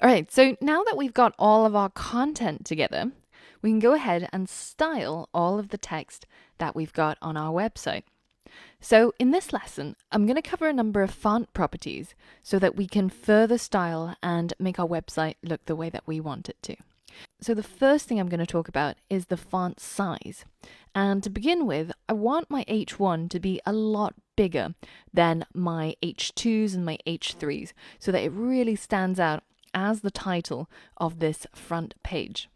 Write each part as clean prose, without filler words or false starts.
All right, so now that we've got all of our content together, we can go ahead and style all of the text that we've got on our website. So in this lesson, I'm going to cover a number of font properties so that we can further style and make our website look the way that we want it to. So the first thing I'm going to talk about is the font size. And to begin with, I want my H1 to be a lot bigger than my H2s and my H3s so that it really stands out as the title of this front page.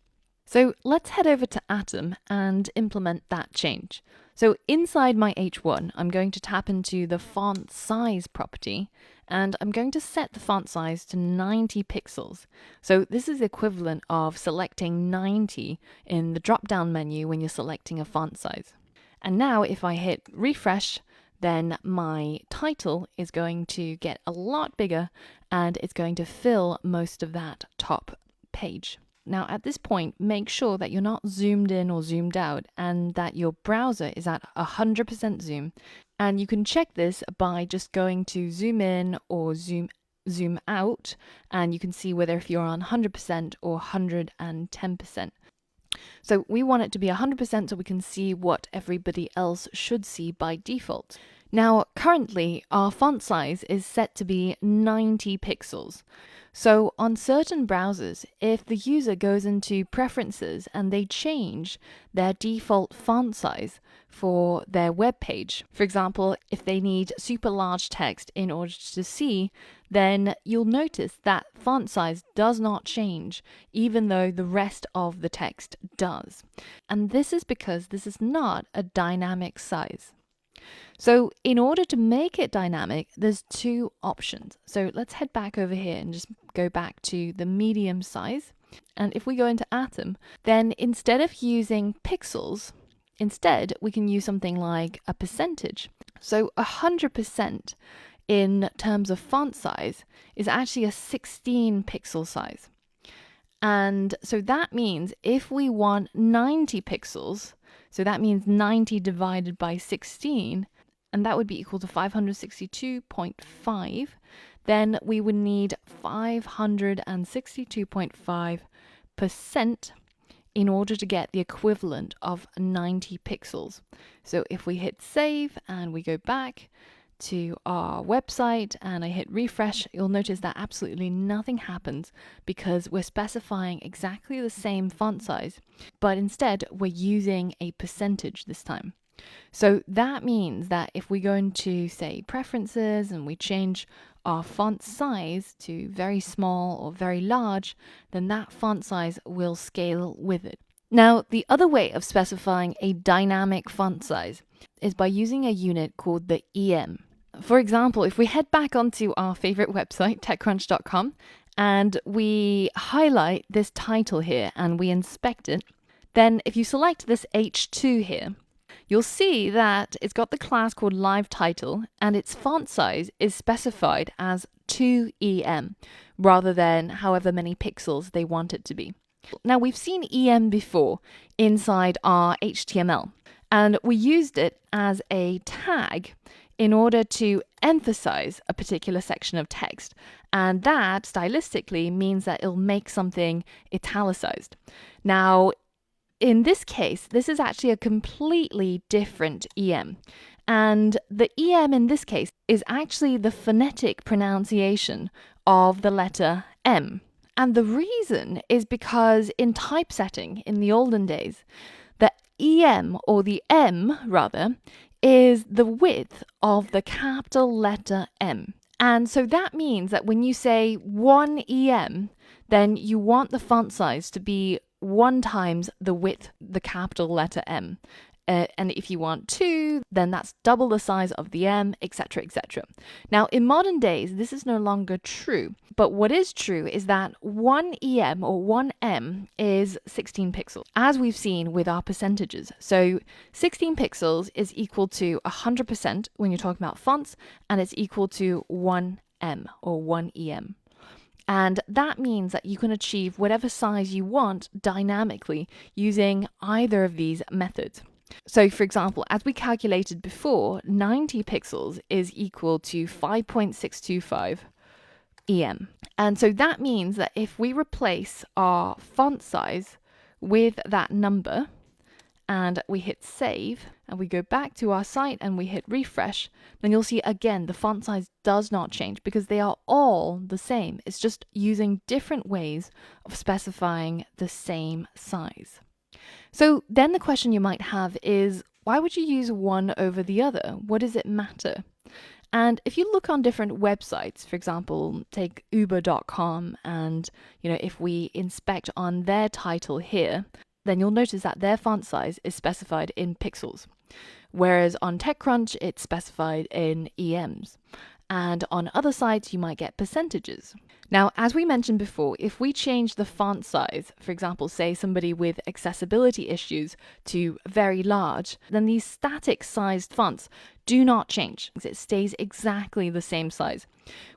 So let's head over to Atom and implement that change. So inside my H1, I'm going to tap into the font size property, and I'm going to set the font size to 90 pixels. So this is equivalent of selecting 90 in the drop-down menu when you're selecting a font size. And now if I hit refresh, then my title is going to get a lot bigger and it's going to fill most of that top page. Now at this point, make sure that you're not zoomed in or zoomed out and that your browser is at 100% zoom. And you can check this by just going to zoom in or zoom out, and you can see whether if you're on 100% or 110%. So we want it to be 100% so we can see what everybody else should see by default. Now, currently, our font size is set to be 90 pixels. So on certain browsers, if the user goes into preferences and they change their default font size for their web page, for example, if they need super large text in order to see, then you'll notice that font size does not change, even though the rest of the text does. And this is because this is not a dynamic size. So in order to make it dynamic, there's two options. So let's head back over here and just go back to the medium size. And if we go into Atom, then instead of using pixels, instead we can use something like a percentage. So 100% in terms of font size is actually a 16 pixel size. And so that means if we want 90 pixels, so that means 90 divided by 16, and that would be equal to 562.5, then we would need 562.5% in order to get the equivalent of 90 pixels. So if we hit save and we go back to our website and I hit refresh, you'll notice that absolutely nothing happens because we're specifying exactly the same font size, but instead we're using a percentage this time. So that means that if we go into, say, preferences and we change our font size to very small or very large, then that font size will scale with it. Now, the other way of specifying a dynamic font size is by using a unit called the EM. For example, if we head back onto our favorite website, techcrunch.com, and we highlight this title here and we inspect it, then if you select this H2 here, you'll see that it's got the class called live title and its font size is specified as 2EM rather than however many pixels they want it to be. Now we've seen EM before inside our HTML and we used it as a tag in order to emphasize a particular section of text, and that stylistically means that it'll make something italicized. Now in this case, this is actually a completely different EM. And the EM in this case is actually the phonetic pronunciation of the letter M. And the reason is because in typesetting in the olden days, the EM, or the M rather, is the width of the capital letter M. And so that means that when you say 1 EM, then you want the font size to be 1 times the width, the capital letter M. And if you want 2, then that's double the size of the M, etc., etc. Now, in modern days, this is no longer true. But what is true is that 1 EM or 1 M is 16 pixels, as we've seen with our percentages. So 16 pixels is equal to 100% when you're talking about fonts, and it's equal to 1 M or 1 EM. And that means that you can achieve whatever size you want dynamically using either of these methods. So for example, as we calculated before, 90 pixels is equal to 5.625 EM. And so that means that if we replace our font size with that number, and we hit save, and we go back to our site and we hit refresh, then you'll see again the font size does not change because they are all the same. It's just using different ways of specifying the same size. So then the question you might have is, why would you use one over the other? What does it matter? And if you look on different websites, for example, take uber.com, and if we inspect on their title here, then you'll notice that their font size is specified in pixels, whereas on TechCrunch it's specified in EMs. And on other sites you might get percentages. Now, as we mentioned before, if we change the font size, for example, say somebody with accessibility issues, to very large, then these static sized fonts do not change. It stays exactly the same size.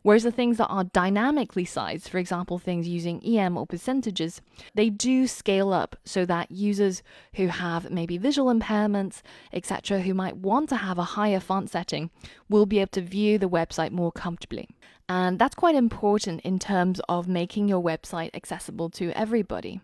Whereas the things that are dynamically sized, for example, things using EM or percentages, they do scale up so that users who have maybe visual impairments, etc., who might want to have a higher font setting, will be able to view the website more comfortably. And that's quite important in terms of making your website accessible to everybody.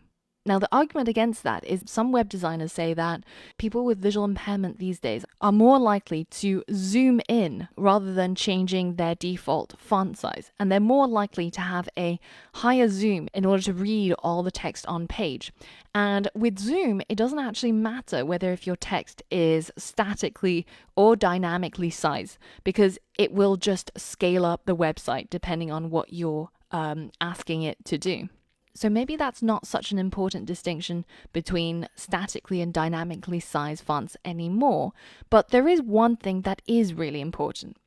Now, the argument against that is some web designers say that people with visual impairment these days are more likely to zoom in rather than changing their default font size. And they're more likely to have a higher zoom in order to read all the text on page. And with zoom, it doesn't actually matter whether if your text is statically or dynamically sized, because it will just scale up the website depending on what you're asking it to do. So maybe that's not such an important distinction between statically and dynamically sized fonts anymore, but there is one thing that is really important.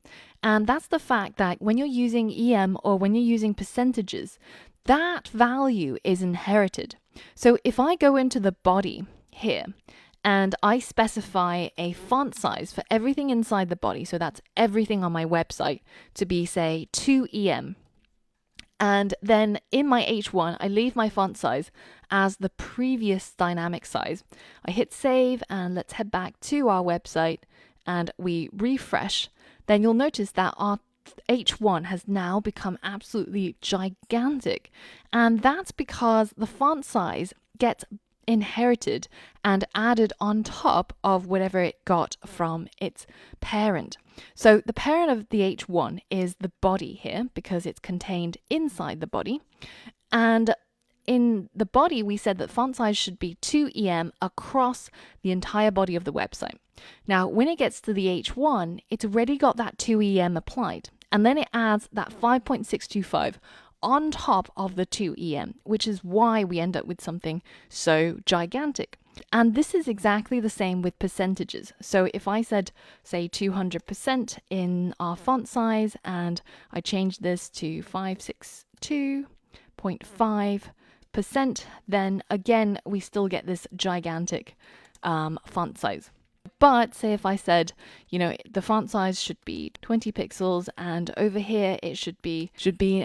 And that's the fact that when you're using EM or when you're using percentages, that value is inherited. So if I go into the body here and I specify a font size for everything inside the body, so that's everything on my website, to be, say, 2 EM, and then in my H1, I leave my font size as the previous dynamic size. I hit save, and let's head back to our website and we refresh. Then you'll notice that our H1 has now become absolutely gigantic. And that's because the font size gets inherited and added on top of whatever it got from its parent. So the parent of the H1 is the body here because it's contained inside the body. And in the body, we said that font size should be 2 EM across the entire body of the website. Now, when it gets to the H1, it's already got that 2 EM applied. And then it adds that 5.625 on top of the 2 EM, which is why we end up with something so gigantic. And this is exactly the same with percentages. So if I said, say, 200% in our font size, and I change this to 562.5%, then again, we still get this gigantic font size. But say if I said, the font size should be 20 pixels, and over here it should be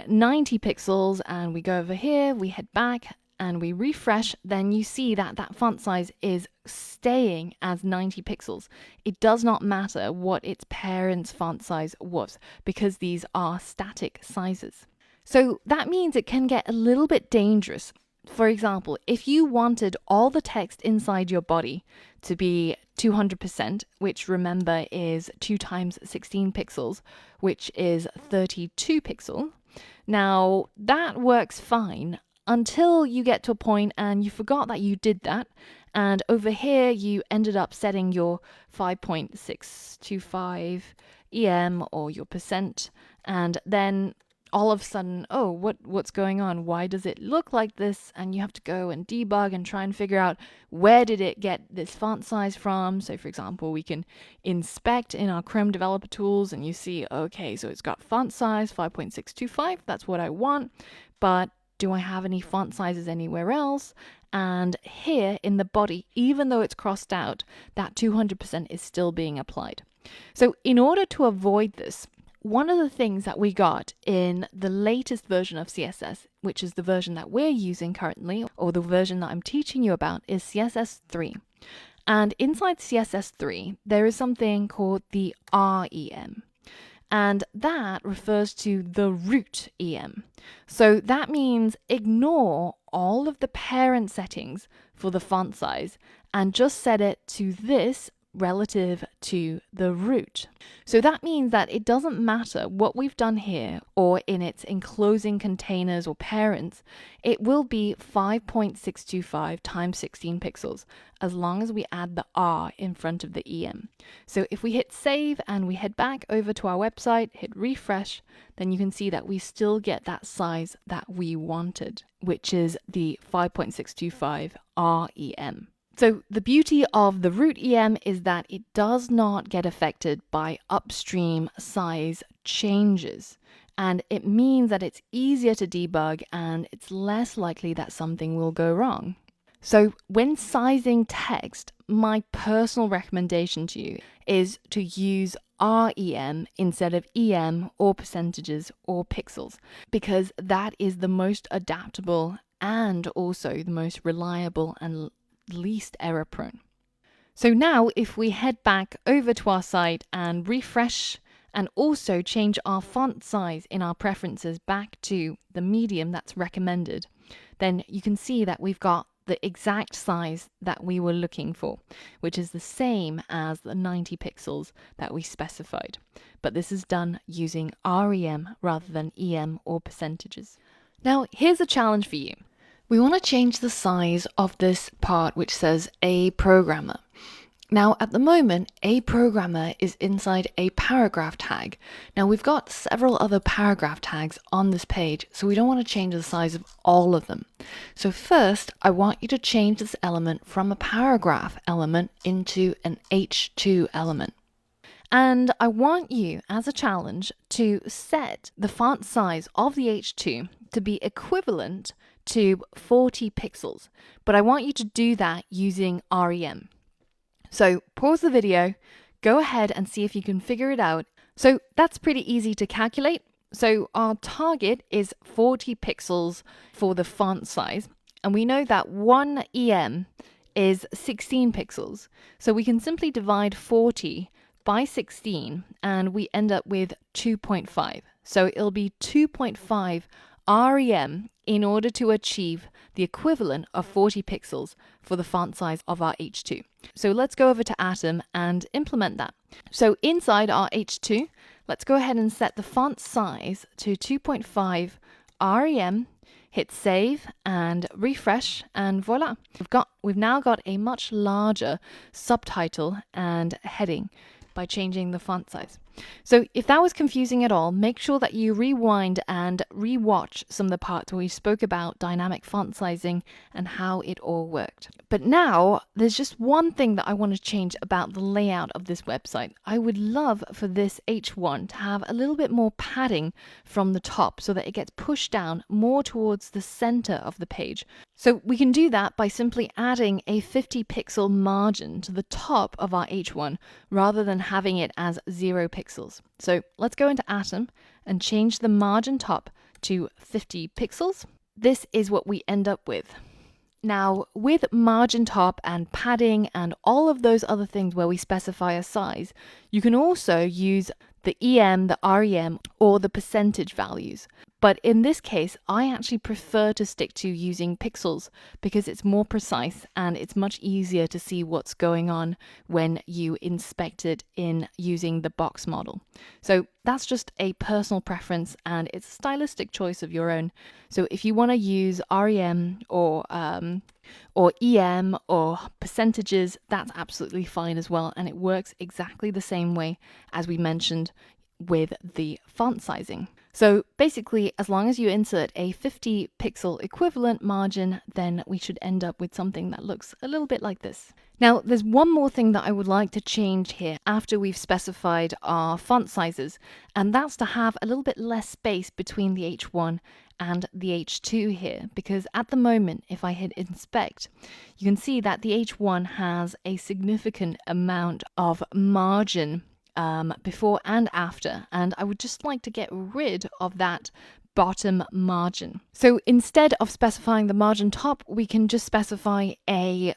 90 pixels, and we go over here, we head back and we refresh, then you see that that font size is staying as 90 pixels. It does not matter what its parent's font size was, because these are static sizes. So that means it can get a little bit dangerous. For example, if you wanted all the text inside your body to be 200%, which remember is 2 times 16 pixels, which is 32 pixels. Now, that works fine until you get to a point and you forgot that you did that. And over here, you ended up setting your 5.625 EM or your percent. And then all of a sudden, oh, what's going on? Why does it look like this? And you have to go and debug and try and figure out where did it get this font size from. So for example, we can inspect in our Chrome developer tools and you see, okay, so it's got font size 5.625. That's what I want. But do I have any font sizes anywhere else? And here in the body, even though it's crossed out, that 200% is still being applied. So in order to avoid this, one of the things that we got in the latest version of CSS, which is the version that we're using currently, or the version that I'm teaching you about, is CSS 3. And inside CSS 3, there is something called the REM. and that refers to the root EM. So that means ignore all of the parent settings for the font size and just set it to this relative to the root. So that means that it doesn't matter what we've done here or in its enclosing containers or parents, it will be 5.625 times 16 pixels as long as we add the R in front of the EM. So if we hit save and we head back over to our website, hit refresh, then you can see that we still get that size that we wanted, which is the 5.625 REM. So the beauty of the root EM is that it does not get affected by upstream size changes. And it means that it's easier to debug and it's less likely that something will go wrong. So when sizing text, my personal recommendation to you is to use REM instead of EM or percentages or pixels, because that is the most adaptable and also the most reliable and least error prone. So now if we head back over to our site and refresh and also change our font size in our preferences back to the medium that's recommended, then you can see that we've got the exact size that we were looking for, which is the same as the 90 pixels that we specified. But this is done using REM rather than EM or percentages. Now, here's a challenge for you. We want to change the size of this part which says a programmer. Now at the moment, a programmer is inside a paragraph tag. Now we've got several other paragraph tags on this page, so we don't want to change the size of all of them. So first, I want you to change this element from a paragraph element into an H2 element. And I want you, as a challenge, to set the font size of the H2 to be equivalent to 40 pixels. But I want you to do that using REM. So pause the video, go ahead and see if you can figure it out. So that's pretty easy to calculate. So our target is 40 pixels for the font size. And we know that 1 EM is 16 pixels. So we can simply divide 40 by 16 and we end up with 2.5. So it'll be 2.5 REM in order to achieve the equivalent of 40 pixels for the font size of our H2. So let's go over to Atom and implement that. So inside our H2, let's go ahead and set the font size to 2.5 REM, hit save and refresh, and voila. We've now got a much larger subtitle and heading by changing the font size. So if that was confusing at all, make sure that you rewind and rewatch some of the parts where we spoke about dynamic font sizing and how it all worked. But now there's just one thing that I want to change about the layout of this website. I would love for this H1 to have a little bit more padding from the top so that it gets pushed down more towards the center of the page. So we can do that by simply adding a 50 pixel margin to the top of our H1 rather than having it as 0 pixels. So let's go into Atom and change the margin top to 50 pixels. This is what we end up with. Now, with margin top and padding and all of those other things where we specify a size, you can also use the EM, the REM, or the percentage values. But in this case, I actually prefer to stick to using pixels because it's more precise and it's much easier to see what's going on when you inspect it in using the box model. So that's just a personal preference and it's a stylistic choice of your own. So if you want to use REM or EM or percentages, that's absolutely fine as well. And it works exactly the same way as we mentioned with the font sizing. So basically, as long as you insert a 50 pixel equivalent margin, then we should end up with something that looks a little bit like this. Now, there's one more thing that I would like to change here after we've specified our font sizes, and that's to have a little bit less space between the H1 and the H2 here, because at the moment, if I hit inspect, you can see that the H1 has a significant amount of margin before and after, and I would just like to get rid of that bottom margin. So instead of specifying the margin top, we can just specify a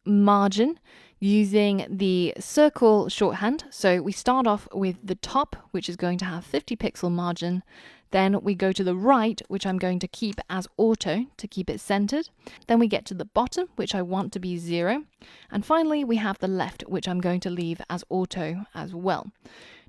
margin using the circle shorthand. So we start off with the top, which is going to have 50 pixel margin. Then we go to the right, which I'm going to keep as auto to keep it centered. Then we get to the bottom, which I want to be 0. And finally, we have the left, which I'm going to leave as auto as well.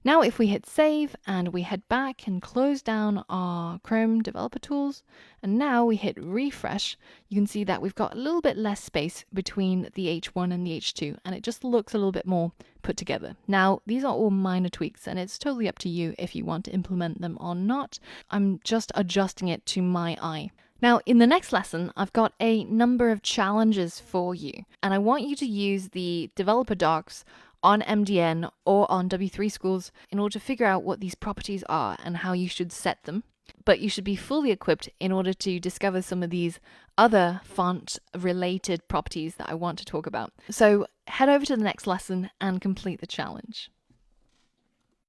Now if we hit save and we head back and close down our Chrome developer tools, and now we hit refresh, you can see that we've got a little bit less space between the H1 and the H2, and it just looks a little bit more put together. Now, these are all minor tweaks, and it's totally up to you if you want to implement them or not. I'm just adjusting it to my eye. Now, in the next lesson, I've got a number of challenges for you, and I want you to use the developer docs on MDN or on W3 Schools in order to figure out what these properties are and how you should set them. But you should be fully equipped in order to discover some of these other font-related properties that I want to talk about. So head over to the next lesson and complete the challenge.